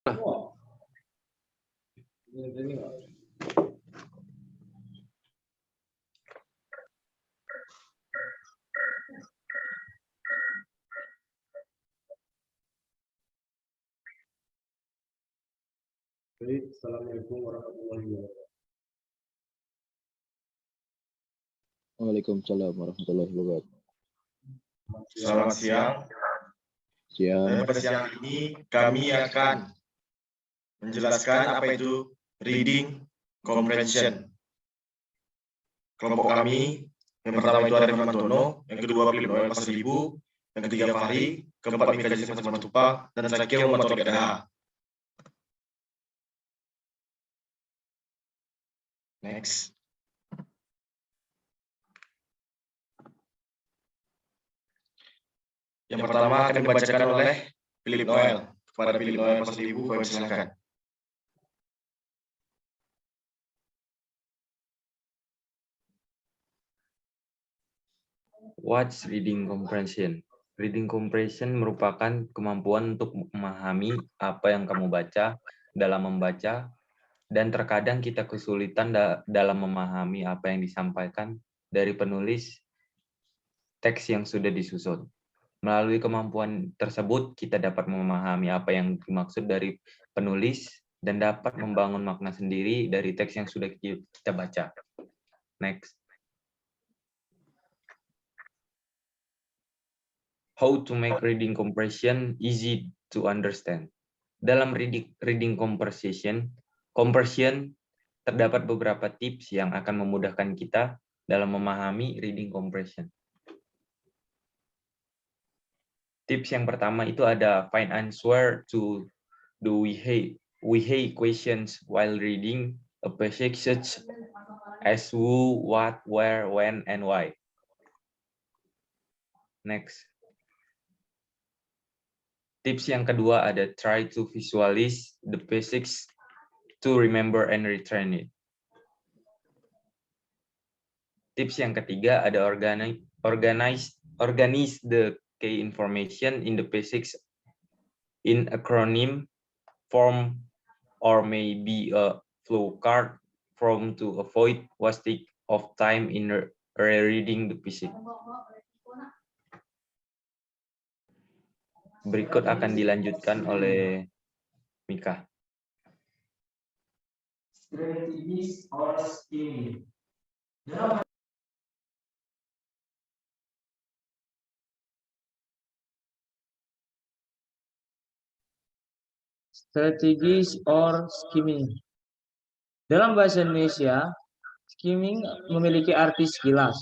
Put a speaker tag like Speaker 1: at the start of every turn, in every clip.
Speaker 1: Assalamualaikum warahmatullahi wabarakatuh.
Speaker 2: Waalaikumsalam warahmatullahi wabarakatuh.
Speaker 3: Selamat siang. Dan pada siang ini kami akan menjelaskan apa itu reading comprehension. Kelompok kami, yang pertama itu Arif Mantono, yang kedua Philip Noel Pasaribu, yang ketiga Fahri, keempat Mika Jessica Simatupang, dan terakhir Muhammad Taufik Adaha. Next. Yang pertama akan dibacakan oleh Philip Noel. Kepada Philip Noel Pasaribu, kami silakan.
Speaker 4: What's reading comprehension? Reading comprehension merupakan kemampuan untuk memahami apa yang kamu baca dalam membaca, dan terkadang kita kesulitan dalam memahami apa yang disampaikan dari penulis teks yang sudah disusun. Melalui kemampuan tersebut, kita dapat memahami apa yang dimaksud dari penulis dan dapat membangun makna sendiri dari teks yang sudah kita baca. Next. How to make reading comprehension easy to understand. Dalam reading comprehension terdapat beberapa tips yang akan memudahkan kita dalam memahami reading comprehension. Tips yang pertama itu ada find answer to the we questions while reading a passage such as who, what, where, when, and why. Next. Tips yang kedua ada try to visualize the basics to remember and retain it. Tips yang ketiga ada organize the key information in the basics in acronym form or maybe a flowchart form to avoid wasting of time in rereading the basic. Berikut akan dilanjutkan oleh Mika.
Speaker 5: Strategies or skimming. Strategies or skimming. Dalam bahasa Indonesia, skimming memiliki arti sekilas.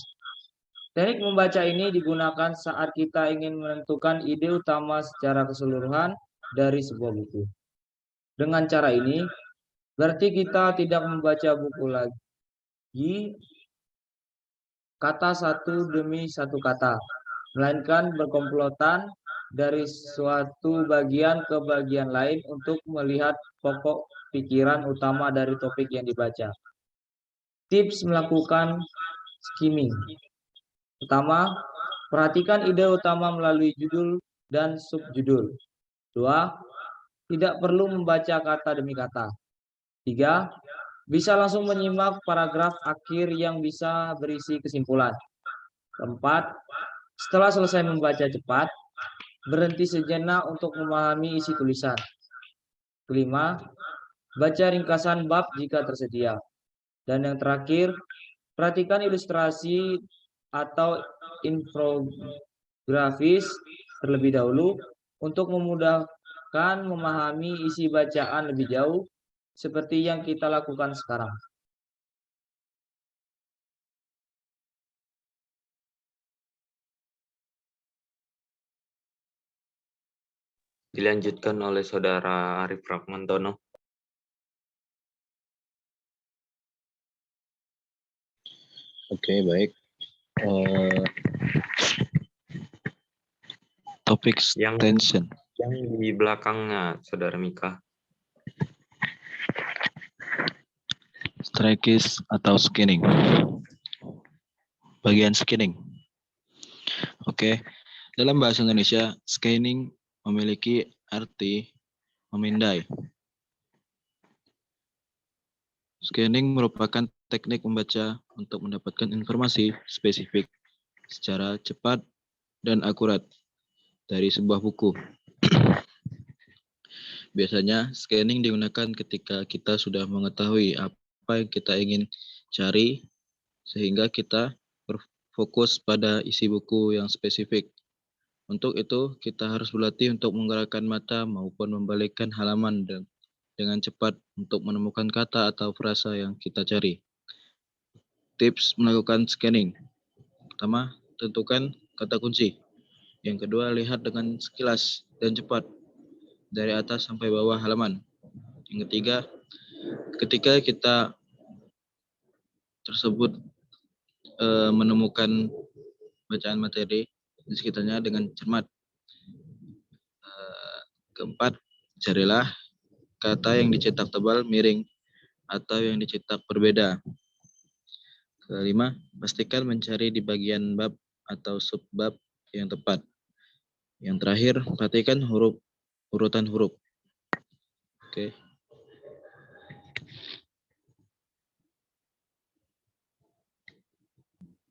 Speaker 5: Teknik membaca ini digunakan saat kita ingin menentukan ide utama secara keseluruhan dari sebuah buku. Dengan cara ini, berarti kita tidak membaca buku lagi kata satu demi satu kata, melainkan berkomplotan dari suatu bagian ke bagian lain untuk melihat pokok pikiran utama dari topik yang dibaca. Tips melakukan skimming. Pertama, perhatikan ide utama melalui judul dan subjudul. 2. Tidak perlu membaca kata demi kata. 3. Bisa langsung menyimak paragraf akhir yang bisa berisi kesimpulan. 4. Setelah selesai membaca cepat, berhenti sejenak untuk memahami isi tulisan. 5. Baca ringkasan bab jika tersedia. Dan yang terakhir, perhatikan ilustrasi atau infografis terlebih dahulu untuk memudahkan memahami isi bacaan lebih jauh seperti yang kita lakukan sekarang.
Speaker 4: Dilanjutkan oleh Saudara Arif Rahmantono.
Speaker 2: Oke, baik. Topik tension.
Speaker 4: Yang di belakangnya, Saudara Mika.
Speaker 2: Strategis atau scanning. Bagian scanning. Oke. Dalam bahasa Indonesia, scanning memiliki arti memindai. Scanning merupakan teknik membaca untuk mendapatkan informasi spesifik secara cepat dan akurat dari sebuah buku. Biasanya, scanning digunakan ketika kita sudah mengetahui apa yang kita ingin cari, sehingga kita berfokus pada isi buku yang spesifik. Untuk itu, kita harus berlatih untuk menggerakkan mata maupun membalikkan halaman dengan cepat untuk menemukan kata atau frasa yang kita cari. Tips melakukan scanning. Pertama, tentukan kata kunci. Yang kedua, lihat dengan sekilas dan cepat dari atas sampai bawah halaman. Yang ketiga, ketika kita tersebut menemukan bacaan materi di sekitarnya dengan cermat. Keempat, carilah kata yang dicetak tebal, miring, atau yang dicetak berbeda. Kelima, pastikan mencari di bagian bab atau subbab yang tepat. Yang terakhir, perhatikan urutan huruf. Oke.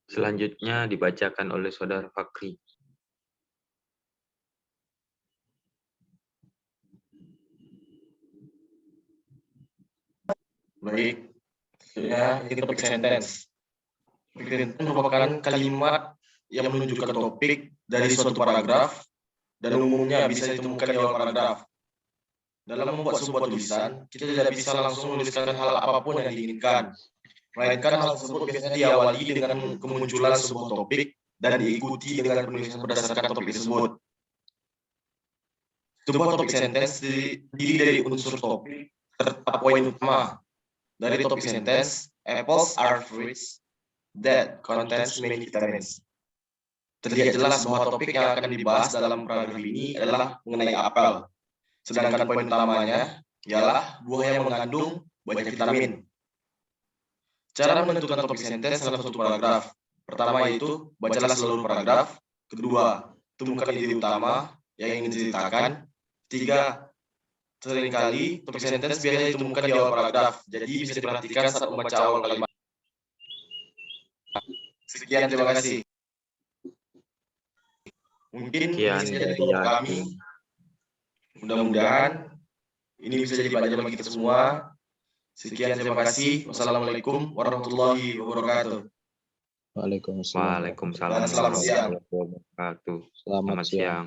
Speaker 4: Selanjutnya dibacakan oleh Saudara Fakri.
Speaker 3: Baik, ya, ini topik sentence. Topik sentence merupakan kalimat yang menunjukkan topik dari suatu paragraf dan umumnya bisa ditemukan di awal paragraf. Dalam membuat sebuah tulisan, kita tidak bisa langsung menuliskan hal apapun yang diinginkan, melainkan hal tersebut biasanya diawali dengan kemunculan sebuah topik dan diikuti dengan penulisan berdasarkan topik tersebut. Sebuah topik sentence terdiri dari unsur topik serta poin utama. Dari topik sentence, apples are fruits that contains many vitamins. Terlihat jelas bahwa topik yang akan dibahas dalam paragraf ini adalah mengenai apel. Sedangkan poin utamanya ialah buah yang mengandung banyak vitamin. Cara menentukan topik sentence dalam suatu paragraf. Pertama yaitu, bacalah seluruh paragraf. Kedua, temukan ide utama yang ingin diceritakan. Tiga, seringkali topik sentence biasanya ditemukan di awal paragraf, jadi bisa diperhatikan saat membaca awal kalimat. Sekian, terima kasih. Mungkin
Speaker 4: Sekian
Speaker 3: ini
Speaker 4: dari
Speaker 3: dari kami. Mudah-mudahan ini bisa jadi pelajaran bagi kita semua. Sekian, terima kasih. Wassalamualaikum warahmatullahi wabarakatuh.
Speaker 2: Waalaikumsalam.
Speaker 4: Waalaikumsalam
Speaker 3: Dan selamat siang.
Speaker 4: warahmatullahi wabarakatuh.
Speaker 2: Selamat
Speaker 4: Selamat siang.